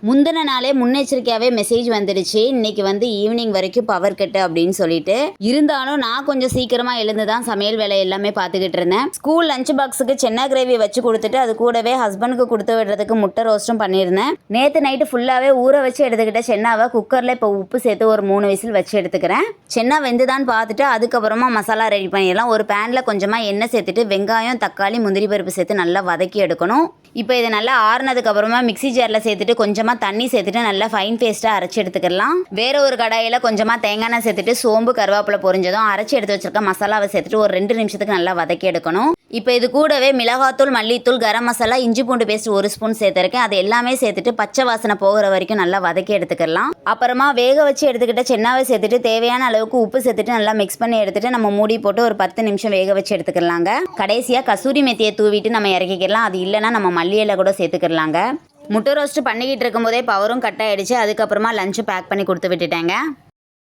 முந்தின நாளே முன்னெச்சரிக்கையாகவே மெசேஜ் வந்துடுச்சு, இன்னைக்கு வந்து ஈவினிங் வரைக்கும் பவர் கட்டு அப்படின்னு சொல்லிட்டு. இருந்தாலும் நான் கொஞ்சம் சீக்கிரமாக எழுந்து தான் சமையல் வேலை எல்லாமே பார்த்துக்கிட்டு இருந்தேன். ஸ்கூல் லஞ்ச் பாக்ஸுக்கு சென்னா கிரேவி வச்சு கொடுத்துட்டு அது கூடவே ஹஸ்பண்டுக்கு கொடுத்து விடுறதுக்கு முட்டை ரோஸ்ட்டும் பண்ணியிருந்தேன். நேற்று நைட்டு ஃபுல்லாகவே ஊற வச்சு எடுத்துக்கிட்ட சென்னாவை குக்கரில் இப்போ உப்பு சேர்த்து ஒரு 3 விசில் வச்சு எடுத்துக்கிறேன். சென்னா வெந்துதான் பார்த்துட்டு அதுக்கப்புறமா மசாலா ரெடி பண்ணிடலாம். ஒரு பேனில் கொஞ்சமாக எண்ணெய் சேர்த்துட்டு வெங்காயம், தக்காளி, முந்திரி பருப்பு சேர்த்து நல்லா வதக்கி எடுக்கணும். இப்போ இதை நல்லா ஆறுனதுக்கு அப்புறமா மிக்ஸி ஜாரில் சேர்த்துட்டு கொஞ்சமாக தண்ணி சேர்த்துட்டு நல்லா ஃபைன் பேஸ்ட்டாக அரைச்சி எடுத்துக்கலாம். வேற ஒரு கடாயில் கொஞ்சமாக தேங்காய் எண்ணெய் சேர்த்துட்டு சோம்பு, கருவேப்பிலை பொரிஞ்சதும் அரைச்சி எடுத்து வச்சிருக்க மசாலாவை சேர்த்துட்டு ஒரு 2 நிமிஷத்துக்கு நல்லா வதக்கி எடுக்கணும். இப்போ இது கூடவே மிளகாத்தூள், மல்லித்தூள், கரம் மசாலா, இஞ்சி பூண்டு பேஸ்ட் 1 ஸ்பூன் சேர்த்துருக்கேன். அது எல்லாமே சேர்த்துட்டு பச்சை வாசனை போகிற வரைக்கும் நல்லா வதக்கி எடுத்துக்கலாம். அப்புறமா வேக வச்சு எடுத்துக்கிட்ட சென்னாவை சேர்த்துட்டு தேவையான அளவுக்கு உப்பு சேர்த்துட்டு நல்லா மிக்ஸ் பண்ணி எடுத்துட்டு நம்ம மூடி போட்டு ஒரு 10 நிமிஷம் வேக வச்சு எடுத்துக்கலாங்க. கடைசியாக கசூரி மெத்தியை தூவிட்டு நம்ம இறக்கிக்கலாம். அது இல்லைன்னா நம்ம மல்லி இலை கூட சேர்த்துக்கலாங்க. முட்டை ரோஸ்ட் பண்ணிக்கிட்டு இருக்கும்போதே பவரும் கட் ஆகிடுச்சு. அதுக்கப்புறமா லஞ்சு பேக் பண்ணி கொடுத்து விட்டுட்டேங்க.